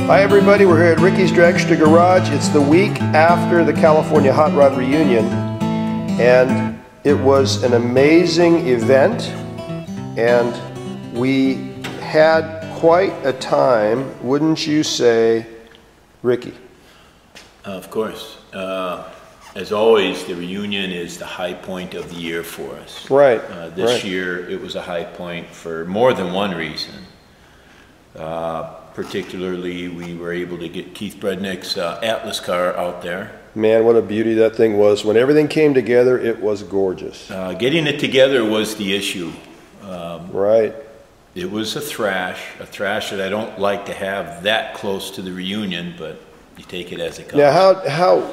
Hi everybody, we're here at Ricky's Dragster Garage. It's the week after the California Hot Rod Reunion, and it was an amazing event, and we had quite a time, wouldn't you say, Ricky? Of course. As always, the reunion is the high point of the year for us. Right. This year it was a high point for more than one reason. Particularly, we were able to get Keith Brednick's Atlas car out there. Man, what a beauty that thing was. When everything came together, it was gorgeous. Getting it together was the issue. Right. It was a thrash that I don't like to have that close to the reunion, but you take it as it comes. Now,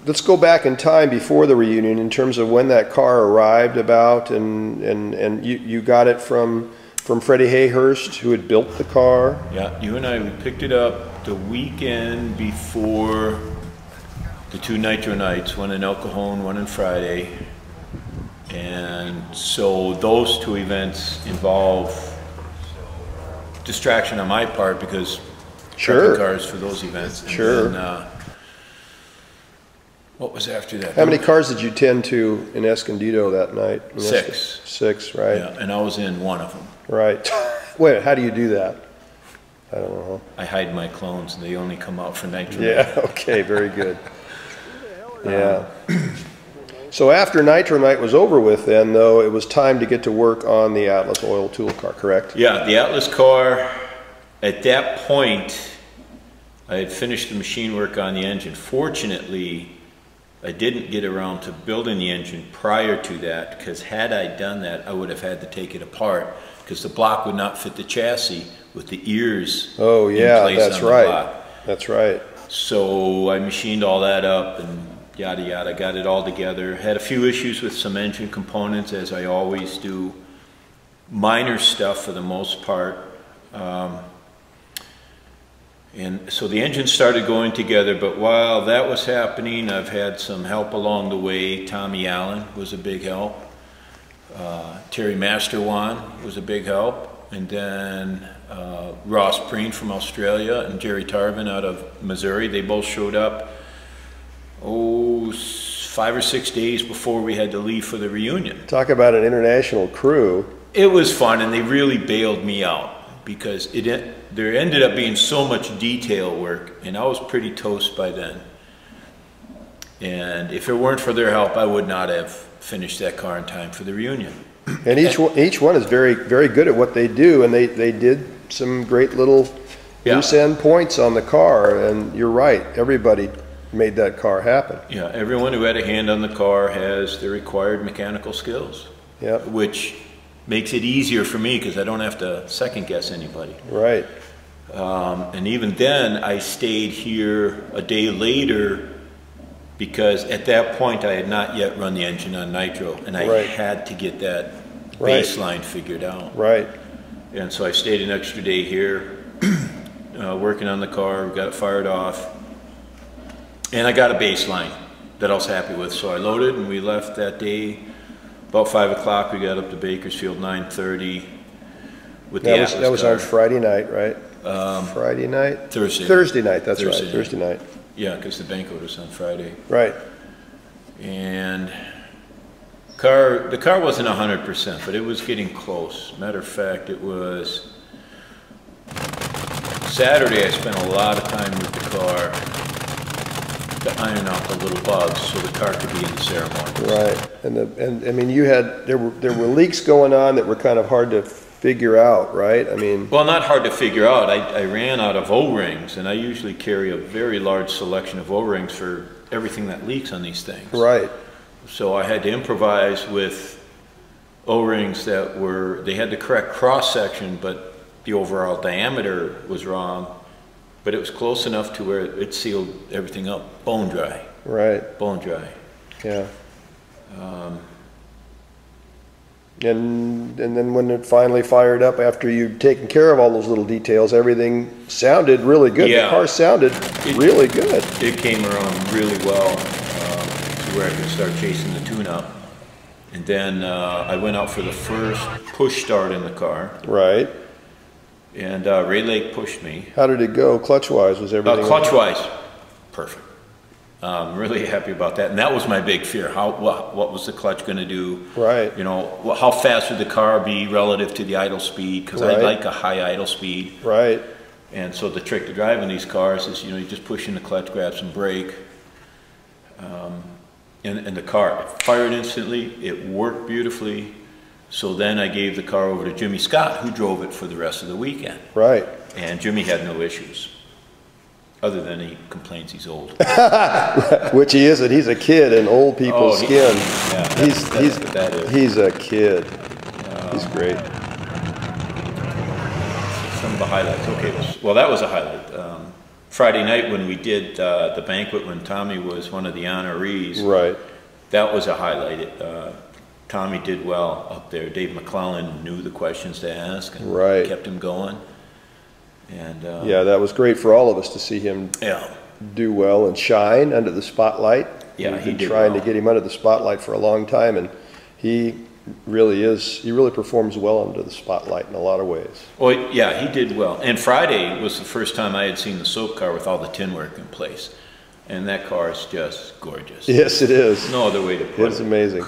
let's go back in time before the reunion in terms of when that car arrived about, and you got it from Freddie Hayhurst, who had built the car. Yeah, you and I, we picked it up the weekend before the two Nitro nights, one in El Cajon, one in Friday. And so those two events involve distraction on my part because prepping cars for those events. And sure. then, what was after that? How many cars did you tend to in Escondido that night? Six. Six, right? Yeah, and I was in one of them. Right. Wait, how do you do that? I don't know. I hide my clones, and they only come out for Nitro. Yeah, okay, very good. Yeah. So after Nitro Night was over with then, though, it was time to get to work on the Atlas oil tool car, correct? Yeah, the Atlas car, at that point, I had finished the machine work on the engine. Fortunately, I didn't get around to building the engine prior to that, because had I done that, I would have had to take it apart, because the block would not fit the chassis with the ears in place that's on the right. block. That's right. So I machined all that up and yada yada, got it all together. Had a few issues with some engine components, as I always do. Minor stuff for the most part. And so the engine started going together, but while that was happening, I've had some help along the way. Tommy Allen was a big help. Terry Masterwan was a big help. And then Ross Preen from Australia and Jerry Tarvin out of Missouri. They both showed up, 5 or 6 days before we had to leave for the reunion. Talk about an international crew. It was fun, and they really bailed me out because there ended up being so much detail work, and I was pretty toast by then. And if it weren't for their help, I would not have finished that car in time for the reunion. And each one is very, very good at what they do, and they did some great little loose end points on the car, and you're right, everybody made that car happen. Yeah, everyone who had a hand on the car has the required mechanical skills. Yeah. Which makes it easier for me because I don't have to second guess anybody. Right. And even then, I stayed here a day later because at that point I had not yet run the engine on nitro, and I had to get that baseline figured out. Right. And so I stayed an extra day here, working on the car, got it fired off, and I got a baseline that I was happy with. So I loaded, and we left that day. About 5 o'clock, we got up to Bakersfield, 9:30 with the Atlas car. That was on Friday night, right? Friday night? Thursday night, that's right, Thursday night. Yeah, because the banquet was on Friday. Right. And the car wasn't 100%, but it was getting close. Matter of fact, it was Saturday. I spent a lot of time with the car to iron out the little bugs so the car could be in the ceremony. Right. And I mean, there were leaks going on that were kind of hard to figure out, right? I mean, well, not hard to figure out. I ran out of O-rings, and I usually carry a very large selection of O-rings for everything that leaks on these things. Right. So I had to improvise with O-rings that they had the correct cross-section, but the overall diameter was wrong. But it was close enough to where it sealed everything up, bone dry. Right. Bone dry. Yeah. And then when it finally fired up, after you'd taken care of all those little details, everything sounded really good. Yeah. The car sounded really good. It came around really well to where I could start chasing the tune-up. And then I went out for the first push start in the car. Right. And Ray Lake pushed me. How did it go clutch-wise? Was everything clutch-wise, perfect. Really happy about that. And that was my big fear. What was the clutch going to do? Right. You know, how fast would the car be relative to the idle speed? Because I like a high idle speed. Right. And so the trick to driving these cars is, you know, you just push in the clutch, grab some brake. And the car fired instantly. It worked beautifully. So then I gave the car over to Jimmy Scott, who drove it for the rest of the weekend. Right. And Jimmy had no issues, other than he complains he's old. Which he isn't. He's a kid in old people's skin. Yeah, he's a kid. He's great. Some of the highlights. Okay, well, that was a highlight. Friday night when we did the banquet when Tommy was one of the honorees. Right. That was a highlight. Tommy did well up there. Dave McClellan knew the questions to ask and kept him going. And yeah, that was great for all of us to see him do well and shine under the spotlight. Yeah, We've been trying to get him under the spotlight for a long time, and he really performs well under the spotlight in a lot of ways. Well, yeah, he did well. And Friday was the first time I had seen the soap car with all the tin work in place. And that car is just gorgeous. Yes, it is. No other way to put it. It's amazing.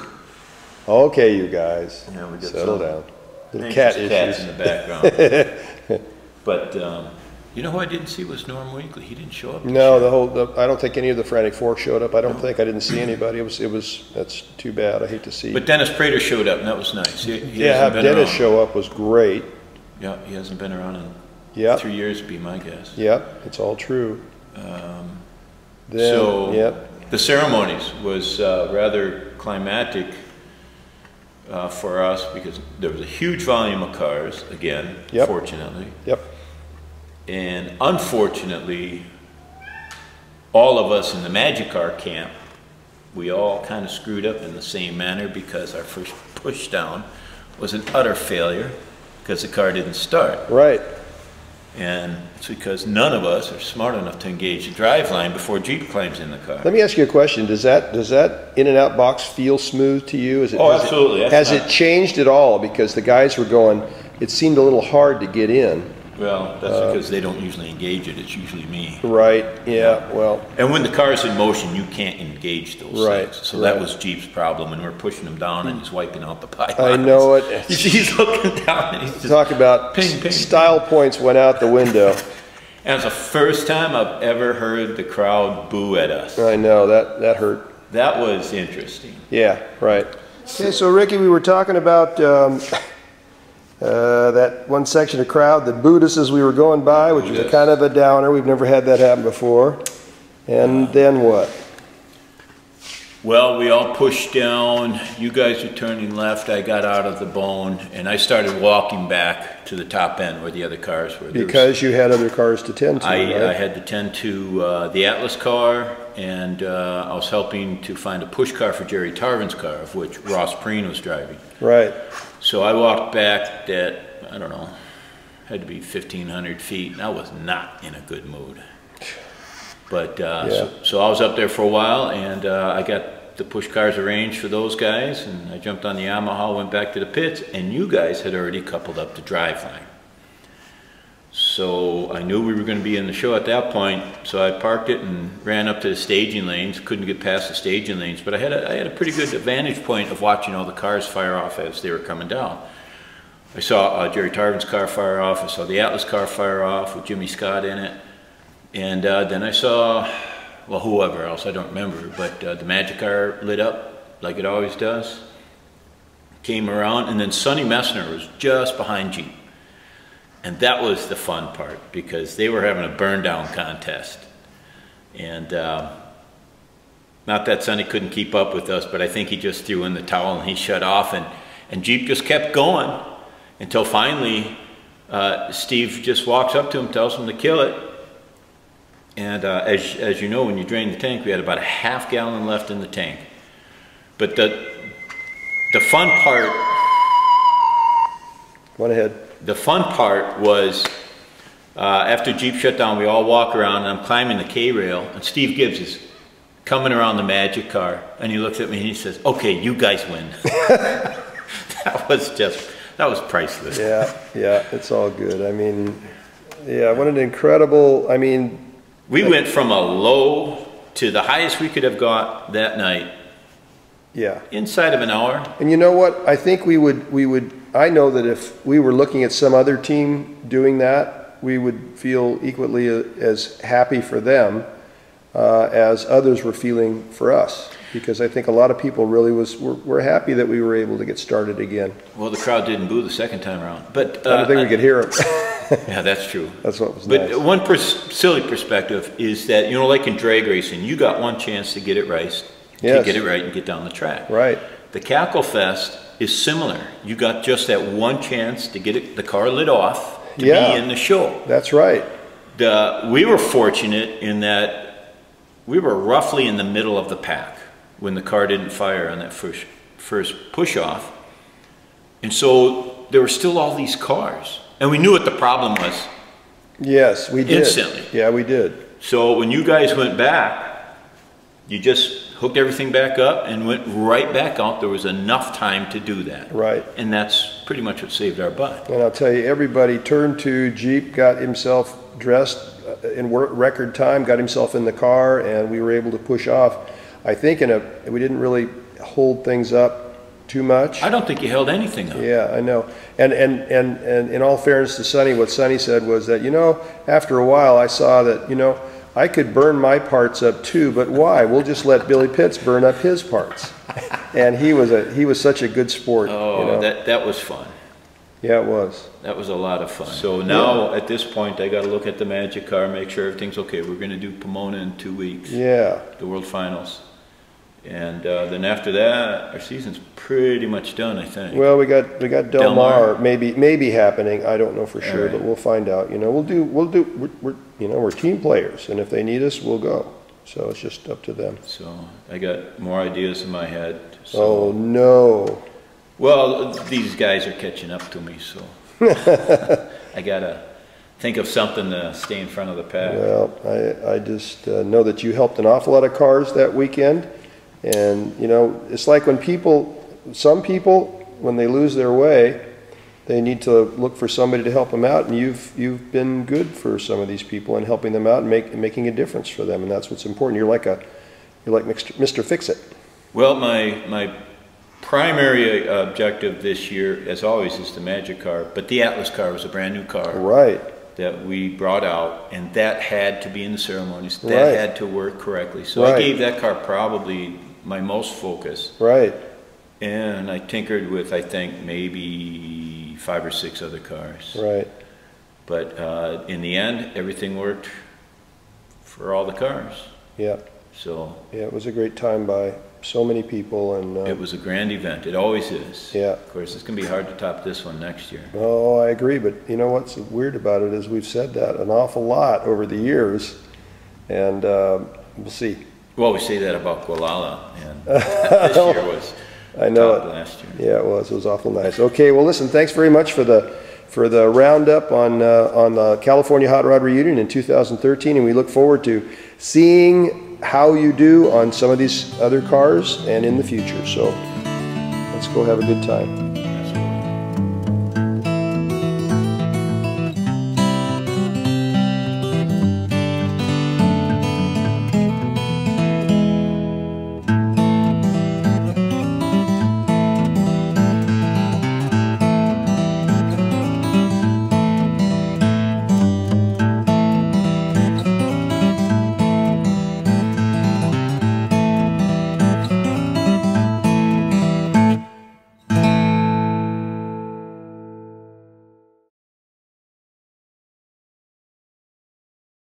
Okay, you guys, yeah, we settle down. The cat issues. Cats in the background. But you know who I didn't see was Norm Winkley. He didn't show up. No, I don't think any of the Frantic Fork showed up. I didn't see anybody. That's too bad. I hate to see. But Dennis Prater showed up, and that was nice. Have Dennis show up was great. Yeah, he hasn't been around in 3 years, would be my guess. Yep, it's all true. The ceremonies was rather climactic for us because there was a huge volume of cars, again, fortunately. Yep. And unfortunately, all of us in the Magic Car camp, we all kind of screwed up in the same manner because our first push down was an utter failure because the car didn't start. Right. And it's because none of us are smart enough to engage the drive line before Jeep climbs in the car. Let me ask you a question. Does that in and out box feel smooth to you? Absolutely. Has it changed at all? Because the guys were going, it seemed a little hard to get in. Well, that's because they don't usually engage it. It's usually me. Right. Yeah. Well. And when the car's in motion, you can't engage those things. So that was Jeep's problem, and we're pushing him down, and he's wiping out the pylons. I know it. He's looking down, and he's just talk about ping, ping. Style points went out the window. And it's the first time I've ever heard the crowd boo at us. I know that hurt. That was interesting. Yeah. Right. Okay. So Ricky, we were talking about. That one section of crowd that booed us as we were going by, which was kind of a downer. We've never had that happen before. And then what? Well, we all pushed down. You guys were turning left. I got out of the bone, and I started walking back to the top end where the other cars were. Because you had other cars to tend to, right? I had to tend to the Atlas car, and I was helping to find a push car for Jerry Tarvin's car, of which Ross Preen was driving. Right. So I walked back that, I don't know, had to be 1,500 feet, and I was not in a good mood. But so I was up there for a while, and I got the push cars arranged for those guys, and I jumped on the Yamaha, went back to the pits, and you guys had already coupled up the driveline. So I knew we were going to be in the show at that point, so I parked it and ran up to the staging lanes. Couldn't get past the staging lanes, but I had a pretty good vantage point of watching all the cars fire off as they were coming down. I saw Jerry Tarvin's car fire off. I saw the Atlas car fire off with Jimmy Scott in it. And then I saw, well, whoever else, I don't remember, but the Magic car lit up like it always does. Came around, and then Sonny Messner was just behind Jeep. And that was the fun part, because they were having a burn down contest. And not that Sonny couldn't keep up with us, but I think he just threw in the towel and he shut off, and Jeep just kept going until finally Steve just walks up to him, tells him to kill it. And as you know, when you drain the tank, we had about a half gallon left in the tank. But the fun part... Go ahead. The fun part was after Jeep shut down, we all walk around, and I'm climbing the K-rail, and Steve Gibbs is coming around the Magic car, and he looks at me and he says, "Okay, you guys win." That was just That was priceless. Yeah, yeah, it's all good. I mean, yeah, what an incredible, I mean. We went from a low to the highest we could have got that night. Yeah. Inside of an hour. And you know what? I think we would, I know that if we were looking at some other team doing that, we would feel equally as happy for them as others were feeling for us. Because I think a lot of people really were happy that we were able to get started again. Well, the crowd didn't boo the second time around, but I don't think we could hear them. Yeah, that's true. That's what was nice. But one silly perspective is that, you know, like in drag racing, you got one chance to get it right, yes. to get it right and get down the track. Right. The Cackle Fest is similar. You got just that one chance to get the car lit off to yeah. be in the show. That's right. We were fortunate in that we were roughly in the middle of the pack when the car didn't fire on that first push-off. And so there were still all these cars. And we knew what the problem was. Yes, we did. Instantly. Yeah, we did. So when you guys went back, you just hooked everything back up and went right back out. There was enough time to do that. Right. And that's pretty much what saved our butt. And I'll tell you, everybody turned to Jeep, got himself dressed in record time, got himself in the car, and we were able to push off. I think we didn't really hold things up too much. I don't think you held anything up. Yeah, I know. And in all fairness to Sonny, what Sonny said was that, you know, after a while I saw that, you know, I could burn my parts up too, but why? We'll just let Billy Pitts burn up his parts. And he was such a good sport. Oh, you know? that was fun. Yeah, it was. That was a lot of fun. So now, at this point, I got to look at the Magic car, make sure everything's okay. We're going to do Pomona in 2 weeks. Yeah. The World Finals. And then after that, our season's pretty much done, I think. Well, we got Del Mar maybe happening. I don't know for sure, right. But we'll find out. You know, we're team players, and if they need us, we'll go. So it's just up to them. So I got more ideas in my head. So. Oh no. Well, these guys are catching up to me, so I gotta think of something to stay in front of the pack. Well, I just know that you helped an awful lot of cars that weekend. And, you know, it's like when some people, when they lose their way, they need to look for somebody to help them out. And you've been good for some of these people and helping them out and making a difference for them. And that's what's important. You're like Mr. Fix-It. Well, my primary objective this year, as always, is the Magic car. But the Atlas car was a brand new car. Right. That we brought out, and that had to be in the ceremonies. That right. had to work correctly. So right. I gave that car probably my most focus. Right. And I tinkered with, I think, maybe 5 or 6 other cars. Right. But in the end, everything worked for all the cars. Yeah. So. Yeah, it was a great time by so many people, and it was a grand event. It always is. Yeah. Of course, it's going to be hard to top this one next year. Oh, I agree. But you know what's weird about it is we've said that an awful lot over the years, and we'll see. Well, we say that about Gualala, and this year was top last year. Yeah, it was. It was awful nice. Okay, well, listen. Thanks very much for the roundup on the California Hot Rod Reunion in 2013, and we look forward to seeing how you do on some of these other cars and in the future. So let's go have a good time.